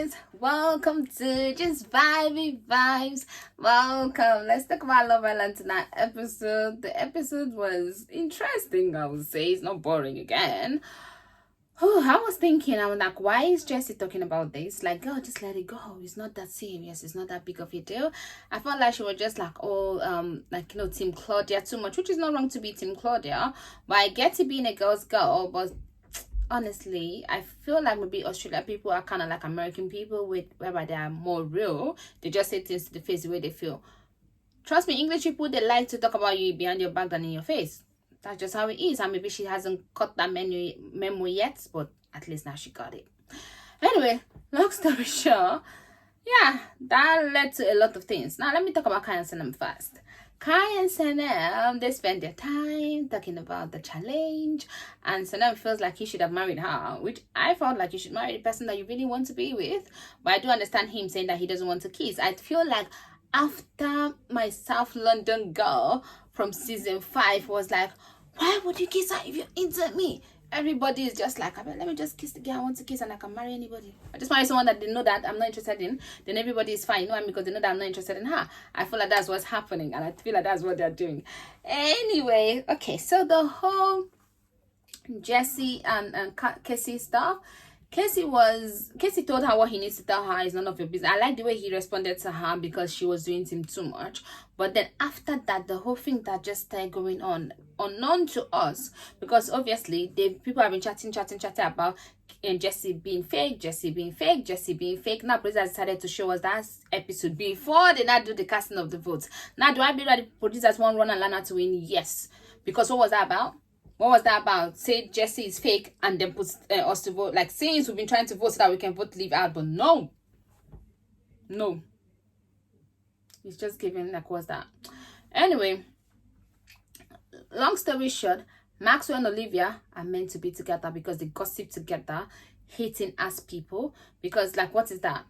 guys, welcome to Just Vibey Vibes. Welcome. Let's talk about Love Island tonight episode. The episode was interesting, I would say. It's not boring again. I was thinking, I was like, why is Jessie talking about this? Like, girl, just let it go. It's not that serious. It's not that big of a deal. I felt like she was just like, Team Claudia too much, which is not wrong to be Team Claudia. But I get to being a girl's girl, but honestly, I feel like maybe Australia people are kind of like American people, whereby they are more real. They just say things to the face the way they feel. Trust me, English people, they like to talk about you behind your back than in your face. That's just how it is. And maybe she hasn't cut that memo yet, but at least now she got it. Anyway, long story short, yeah, that led to a lot of things. Now let me talk about Kai and Sanam first. Kai and Sanam, they spend their time talking about the challenge, and Sanam feels like he should have married her, which I felt like you should marry the person that you really want to be with. But I do understand him saying that he doesn't want to kiss. I feel like after my South London girl from season 5 was like, why would you kiss her if you're into me? Everybody is just like, let me just kiss the girl I want to kiss and I can marry anybody. I just marry someone that they know that I'm not interested in. Then everybody is fine. You know what I mean? Because they know that I'm not interested in her. I feel like that's what's happening. And I feel like that's what they're doing. Anyway, okay. So the whole Jessie and Cassie stuff. Cassie told her what he needs to tell her is none of your business. I like the way he responded to her because she was doing him too much. But then after that, the whole thing that just started going on, unknown to us, because obviously people have been chatting about Jessie being fake. Now producers decided to show us that episode before they now do the casting of the votes. Now do I believe that the producers want Ron and Lana to win? Yes. Because what was that about? What was that about? Say Jessie is fake and then put us to vote. Like, since we've been trying to vote so that we can vote leave out, but no. It's just giving, like, what's that? Anyway, long story short, Maxwell and Olivia are meant to be together because they gossip together, hating ass people. Because, like, what is that?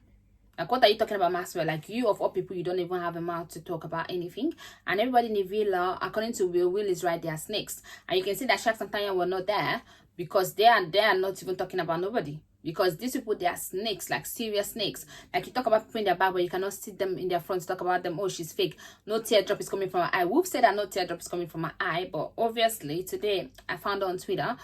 Like, what are you talking about, Maxwell? Like, you of all people, you don't even have a mouth to talk about anything. And everybody in the villa, according to Will is right, they are snakes. And you can see that Shax and Tanya were not there because they are not even talking about nobody. Because these people, they are snakes, like serious snakes. Like, you talk about people in their back, but you cannot see them in their front to talk about them. Oh, she's fake. No teardrop is coming from her eye. We've said that no teardrop is coming from her eye. But obviously, today, I found on Twitter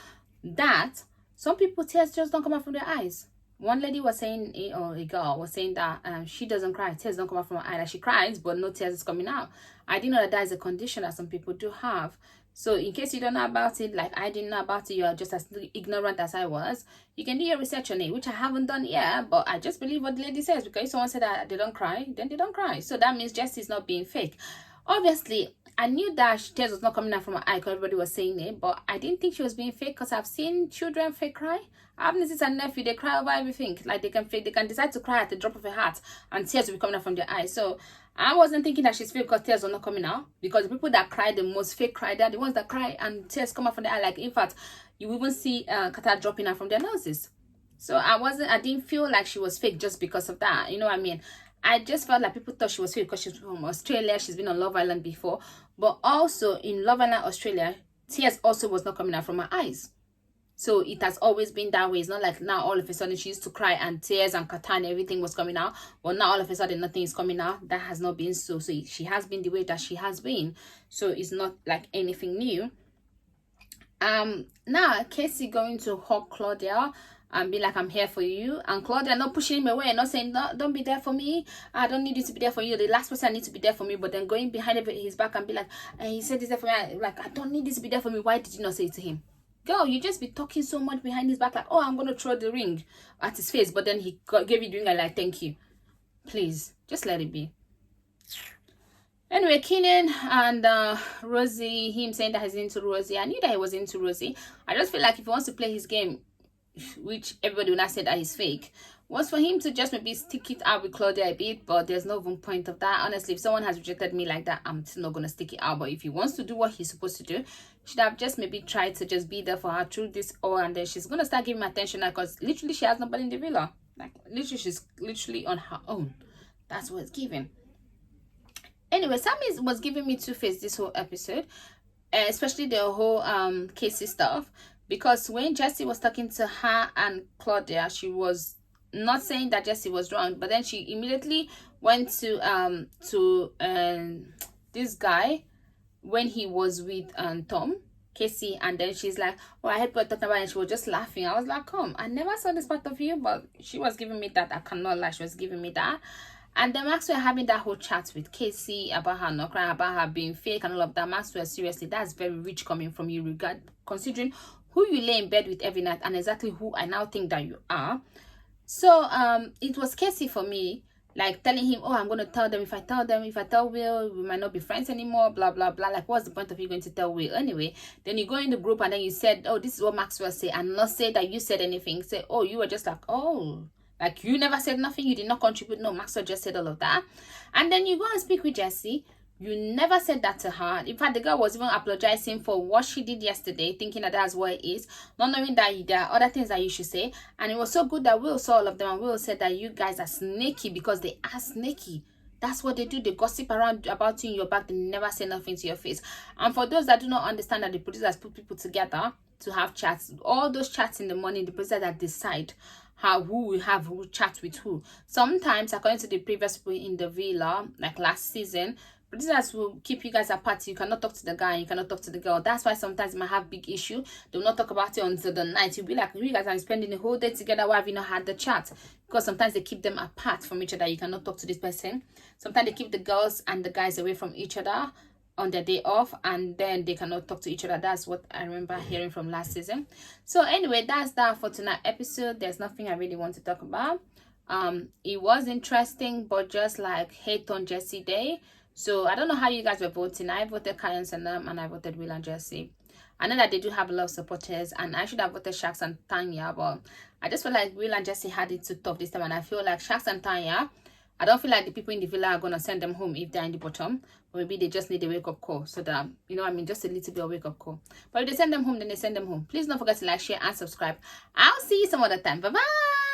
that some people, tears just don't come out from their eyes. One lady was saying, or a girl was saying that she doesn't cry. Tears don't come out from her eye. Like, she cries, but no tears is coming out. I didn't know that is a condition that some people do have. So in case you don't know about it, like I didn't know about it, you are just as ignorant as I was, you can do your research on it, which I haven't done yet, but I just believe what the lady says, because if someone said that they don't cry, then they don't cry. So that means Jessie's not being fake. Obviously, I knew that tears was not coming out from her eye because everybody was saying it, but I didn't think she was being fake because I've seen children fake cry. I have nieces and nephew, they cry over everything. Like, they can decide to cry at the drop of a hat and tears will be coming out from their eyes. So I wasn't thinking that she's fake because tears are not coming out, because the people that cry the most fake cry, they're the ones that cry and tears come out from their eye. Like, in fact, you even see catarrh dropping out from their noses. So I didn't feel like she was fake just because of that. You know what I mean? I just felt like people thought she was fake because she's from Australia. She's been on Love Island before. But also in Love Island Australia, tears also was not coming out from her eyes. So it has always been that way. It's not like now all of a sudden she used to cry and tears and catarrh and everything was coming out. But now all of a sudden nothing is coming out. That has not been so. So she has been the way that she has been. So it's not like anything new. Now Casey going to hug Claudia and be like, I'm here for you. And Claudia not pushing him away, not saying, no, don't be there for me. I don't need you to be there for you. The last person I need to be there for me. But then going behind his back and be like, he said this there for me. Like, I don't need this to be there for me. Why did you not say it to him? Girl, you just be talking so much behind his back. Like, oh, I'm going to throw the ring at his face. But then he gave you the ring and like, thank you. Please, just let it be. Anyway, Keenan and Rosie, him saying that he's into Rosie. I knew that he was into Rosie. I just feel like if he wants to play his game, which everybody will not say that he's fake, was for him to just maybe stick it out with Claudia a bit, but there's no even point of that. Honestly, if someone has rejected me like that, I'm still not gonna stick it out. But if he wants to do what he's supposed to do, should have just maybe tried to just be there for her through this all, and then she's gonna start giving him attention now, because literally she has nobody in the villa. Like, literally she's literally on her own. That's what it's giving. Anyway, Sammy was giving me two-faced this whole episode, especially the whole Casey stuff. Because when Jessie was talking to her and Claudia, she was not saying that Jessie was wrong, but then she immediately went to this guy when he was with Tom Casey, and then she's like, oh, I heard what talking about, and she was just laughing. I was like, come, I never saw this part of you, but she was giving me that. I cannot lie, she was giving me that. And then Maxwell having that whole chat with Casey about her not crying, about her being fake and all of that. Maxwell, seriously, that's very rich coming from you, considering who you lay in bed with every night and exactly who I now think that you are. So it was Casey for me, like telling him, oh, I'm going to tell them. If I tell Will, we might not be friends anymore, blah blah blah. Like, what's the point of you going to tell Will anyway? Then you go in the group and then you said, oh, this is what Maxwell said, and not say that you said anything. Say, oh, you were just like, oh, like you never said nothing, you did not contribute. No, Maxwell just said all of that. And then you go and speak with Jessie. You never said that to her. In fact, the girl was even apologizing for what she did yesterday, thinking that that's what it is, not knowing that there are other things that you should say. And it was so good that Will saw all of them, and Will said that you guys are sneaky because they are sneaky. That's what they do. They gossip around about you in your back. They never say nothing to your face. And for those that do not understand that the producers put people together to have chats, all those chats in the morning, the producers that decide who will have who chat with who. Sometimes, according to the previous people in the villa, like last season, producers will keep you guys apart. You cannot talk to the guy, you cannot talk to the girl. That's why sometimes you might have big issue. They will not talk about it until the night. You'll be like, you guys are spending the whole day together. Why have you not had the chat? Because sometimes they keep them apart from each other. You cannot talk to this person. Sometimes they keep the girls and the guys away from each other on their day off, and then they cannot talk to each other. That's what I remember hearing from last season. So anyway, that's that for tonight's episode. There's nothing I really want to talk about. It was interesting, but just like hate on Jessie Day. So I don't know how you guys were voting. I voted Karen Sanam and I voted Will and Jessie. I know that they do have a lot of supporters, and I should have voted Shax and Tanya, but I just feel like Will and Jessie had it too tough this time, and I feel like Shax and Tanya, I don't feel like the people in the villa are going to send them home if they're in the bottom. Or maybe they just need a wake-up call, so that, you know what I mean, just a little bit of wake-up call. But if they send them home, then they send them home. Please don't forget to like, share, and subscribe. I'll see you some other time. Bye-bye!